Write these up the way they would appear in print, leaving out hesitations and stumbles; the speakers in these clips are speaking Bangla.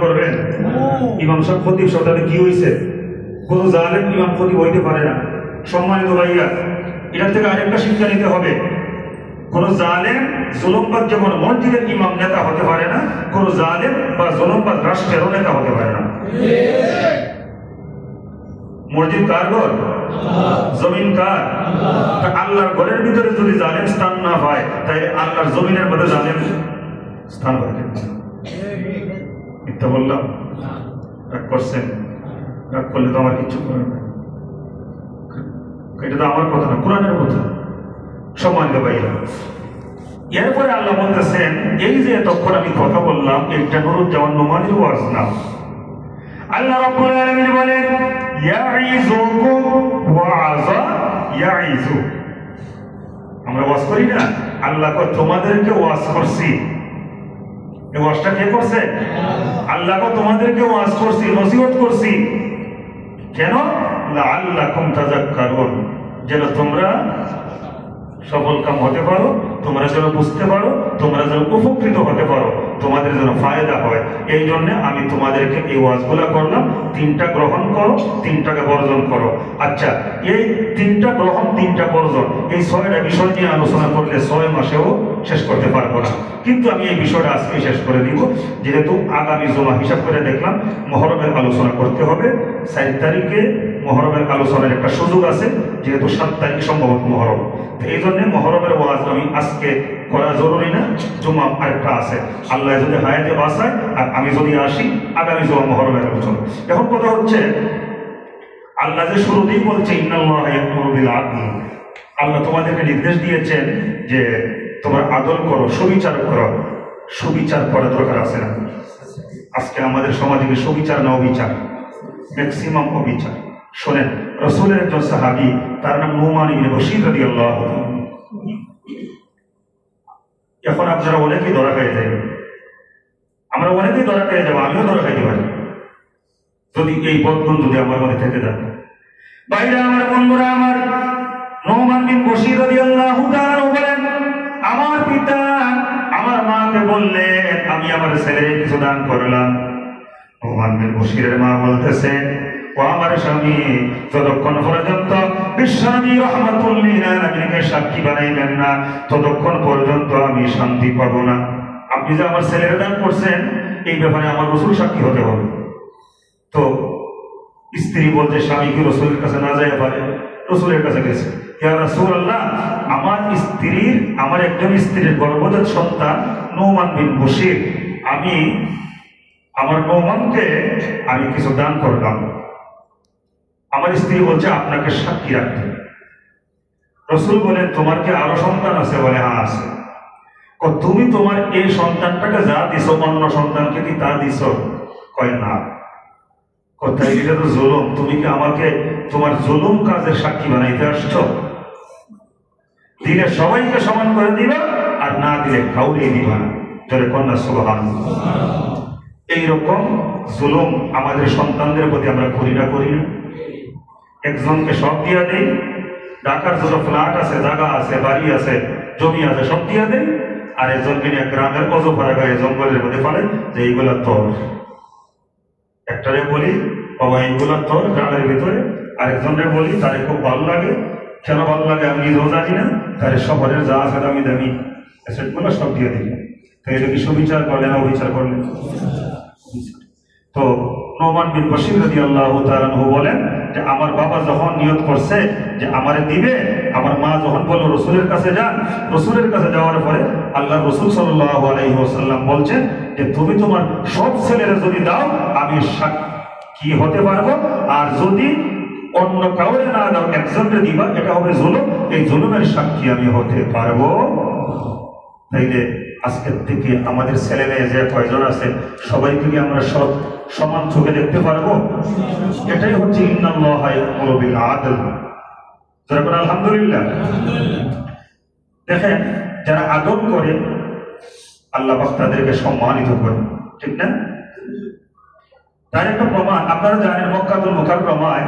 করবেন? ইমাম সাহেব খতিব সব তাহলে কি হয়েছে? কোন জালেম ইমাম খতিব হইতে পারে না। সম্মানিত ভাইয়া, এটার থেকে আরেকটা শিক্ষা নিতে হবে, কোন জালেম জুলুমবাজ যেমন মসজিদের ইমাম নেতা হতে পারে না, কোন জালেম বা জুলুমবাজ রাষ্ট্রেরও নেতা হতে পারে না। মসজিদ কার ঘর? জমিন কার? আল্লাহর ঘরের ভিতরে যদি জালেম স্থান না পায়, তাই আল্লাহর জমিনের মধ্যে জালেম স্থান হয়। মিথ্যা বললাম? রাগ করছেন? রাগ করলে তো আমার কিচ্ছু করার না, এটা তো আমার কথা না, কোরআনের কথা। সম্মানিত ভাইরা, এরপরে আল্লাহ বলতেছেন, এই যে তখন আমি কথা বললাম, এটা নুরুজ্জামান নোমানির ওয়াজ না। আল্লাহ রাব্বুল আলামিন বলেন, ইয়াইযুকুম ওয়াযা ইয়াইযু। আমরা ওয়াজ করি না? আল্লাহ কয় তোমাদেরকে ওয়াজ করছি। এই ওয়াজটা কে করছে? আল্লাহ কয় তোমাদেরকে ওয়াজ করছি, নসিহত করছি। কেন? লাআল্লাকুম তাযাক্কারুন, যেন তোমরা সফল কাম হতে পারো, তোমরা যেন বুঝতে পারো, তোমরা যেন উপকৃত হতে পারো, তোমাদের যেন ফায়দা হয়। এই জন্য আমি তোমাদেরকে এই ওয়াজগুলা করলাম। তিনটা গ্রহণ করো, তিনটাকে বর্জন করো। আচ্ছা, এই তিনটা গ্রহণ, তিনটা বর্জন, এই 6টা বিষয় নিয়ে আলোচনা করলে 6 মাসেও শেষ করতে পারবো না, কিন্তু আমি এই বিষয়টা আজকে শেষ করে দিব। যেহেতু আগামী জমা হিসাব করে দেখলাম মুহররমের আলোচনা করতে হবে। 4 তারিখে মুহররমের আলোচনার একটা সুযোগ আছে, যেহেতু 7 তারিখ সম্ভবত মুহররম। এই জন্য মুহররমের ওয়াজ আমি আজকে করা জরুরি না, জুমা আরেকটা আছে। আল্লাহ যদি হায়াতে বাঁচায় আর আমি যদি আসি, আগামী জমা মুহররমের আলোচনা। এখন কথা হচ্ছে, আল্লাহ যে শুরুতেই বলছে ইন্নাল্লাহা ইয়া'মুরু বিল আদল, আল্লাহ তোমাদেরকে নির্দেশ দিয়েছেন যে তোমরা আদল করো, সুবিচার করো। সুবিচার করা দরকার আছে না? আজকে আমাদের সমাজে সুবিচার না অবিচার? ম্যাক্সিমাম অবিচার। শোনেন, রাসূলের একজন সাহাবী, তার নাম নুমান ইবনে বশীর রাদিয়াল্লাহু আনহু। এখন আপনারা অনেকেই ধরা খেয়ে যায়, আমরা অনেকেই ধরা খেয়ে যাবো, আমিও ধরা খাইতে পারি যদি এই বদগুণ যদি আমার মধ্যে থেকে যায়। বাইরে আমার বন্ধুরা, আমার নুমান বিন বশীর রাদিয়াল্লাহু তাআলা বলেন, আমার পিতা আমার মাকে বললেন আমি আমার ছেলের কিছু দান করলাম। নুমান বিন বশীরের মা বলতেছে, ও আমার স্বামী, যতক্ষণ পর্যন্ত বিশ্বনবী রাহমাতুল লিল আলামিনকে সাক্ষী বানাইবেন না, ততক্ষণ পর্যন্ত আমি শান্তি পাবো না। আপনি যে আমার ছেলের দান করছেন, এই ব্যাপারে আমার রাসূল সাক্ষী হতে হবে। তো স্ত্রী বলতে স্বামী কি রাসূলের কাছে না যায় পারে? রাসূলের কাছে গেছে, ইয়া রাসূলুল্লাহ, আমার একজন স্ত্রীর গর্ভজাত সন্তান নুমান বিন বশীর, আমি আমার নুমানকে আমি কিছু দান করলাম। আমার স্ত্রী বলছে আপনাকে সাক্ষী রাখতে। রাসূল বলেন, তোমার কি আরো সন্তান আছে? বলে, হ্যাঁ আছে। তুমি তোমার এই সন্তানটাকে যা দিছো, অন্য সন্তানকে কি তা দিছো? কয় না। কোথায়? এটা তো জুলুম। তুমি কি আমাকে তোমার জুলুম কাজের সাক্ষী বানাইতে আসছো? দিলে সবাইকে সমান করে দিবা, আর না দিলে কাউকে দিবা না। ধরে কন্যা সুবহানাল্লাহ। এইরকম জুলুম আমাদের সন্তানদের প্রতি আমরা করি না? করি না? একজনকে সব দিয়া দেই, ঢাকার যত ফ্ল্যাট আছে, জায়গা আছে, বাড়ি আছে, জমি আছে, সব দিয়া দেই, আর একজনকে নিয়ে গ্রামের অজপাড়া গায়ে জঙ্গলের মধ্যে ফেলে যে এইগুলা তোর। একটারে বলি, বাবা এইগুলা তোর গ্রামের ভিতরে, আরেকজনরে বলি, তারে খুব ভালো লাগে। কেন ভালো লাগে আমি নিজেও জানি না, তারে শহরের যা আছে দামি দামি সেগুলো সব দিয়ে দিই। তো এটা কি সুবিচার করলে না অবিচার করলে? তো নুমান বিন বশীর রাদিয়াল্লাহু তাআলা আনহু বলেন যে আমার বাবা যখন নিয়ত করছে যে আমারে দিবে, আমার মা যখন বলল রাসূলের কাছে যান, রাসূলের কাছে যাওয়ার পরে আল্লাহর রাসূল সাল্লাল্লাহু আলাইহি ওয়াসাল্লাম বলছেন যে তুমি তোমার সব ছেলেরা যদি দাও আমি সাক্ষী হতে পারবো, আর যদি অন্য কাউরে না দাও, একজনকে দিবা, এটা হবে জুলুম, এই জুলুমের সাক্ষী আমি হতে পারবো। তাইলে আজকের থেকে আমাদের ছেলে মেয়ে যে কয়জন আছে সবাইকে কি আমরা সব সমান চোখে দেখতে পারবো? এটাই হচ্ছে ইন্নাল্লাহা ইয়া'মুরু বিল আদল। যারা আলহামদুলিল্লাহ। দেখেন, যারা আদল করে আল্লাহ পাক তাদেরকে সম্মানিত করে, ঠিক না? তার একটা প্রমাণ আপনারা জানেন, মক্কাতুল মুকাররমায়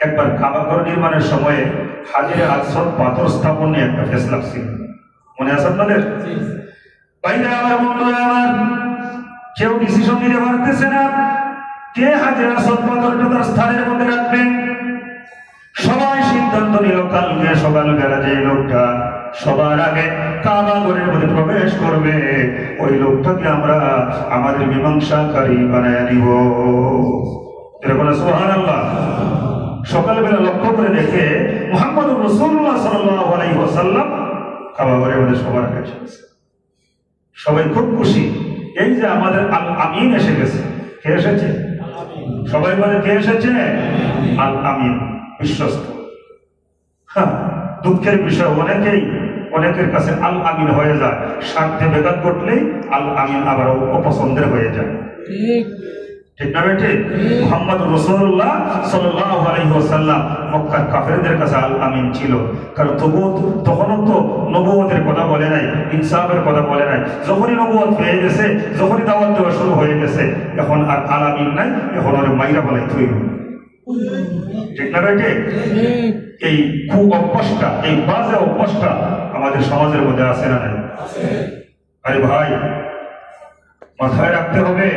একবার কাবা ঘর নির্মাণের সময়ে হাজরে আসওয়াদ পাথর স্থাপন নিয়ে একটা ফেসলা ছিল, মনে আছে আপনাদের? বাইরে আমার বন্ধুরা আমার, কেউ ডিসিশন নিতে পারতেছে না কে হাজরে আসওয়াদ পাথরটা তার স্থানের মধ্যে রাখবেন। সবাই সিদ্ধান্ত নিল কালকে সকালবেলা যে লোকটা সবার আগে কাবা ঘরের মধ্যে প্রবেশ করবে ওই লোকটাকে আমরা আমাদের মীমাংসাকারী বানায় নিব। এরকম সুবহানাল্লাহ। সকালবেলা লক্ষ্য করে দেখে মুহাম্মদুর রাসূলুল্লাহ সাল্লাল্লাহু আলাইহি ওয়াসাল্লাম কাবা ঘরের মধ্যে সবার আগে এসেছে। সবাই খুব খুশি, এই যে আমাদের আল আমিন এসে গেছে। কে এসেছে? সবাই বলে কে এসেছে? আল আমিন, বিশ্বস্ত। হ্যাঁ, দুঃখের বিষয় অনেকের কাছে আল আমিন হয়ে যায়, স্বার্থে বেঘাত ঘটলেই আল আমিন আবার অপছন্দের হয়ে যায়। ঠিক না বেটে? মুহাম্মদুর রাসূলুল্লাহ সাল্লাল্লাহু আলাইহি ওয়াসাল্লাম মক্কার কাফেরদের কাছে আল আমিন ছিল, কারণ তখনও তো নবুয়তের কথা বলে নাই, ইনসাফের কথা বলে নাই। যখনই নবুয়ত পেয়ে গেছে, যখনই দাওয়াত দেওয়া শুরু হয়ে গেছে, এখন আর আল আমিন নাই, এখন ওর মাইরা বলাই তৈরি। ঠিক না বেটে? এই অভ্যাসটা, এই বাজে অভ্যাসটা আমাদের সমাজের মধ্যে আছে না নাই? আরে ভাই, মাথায় রাখতে হবে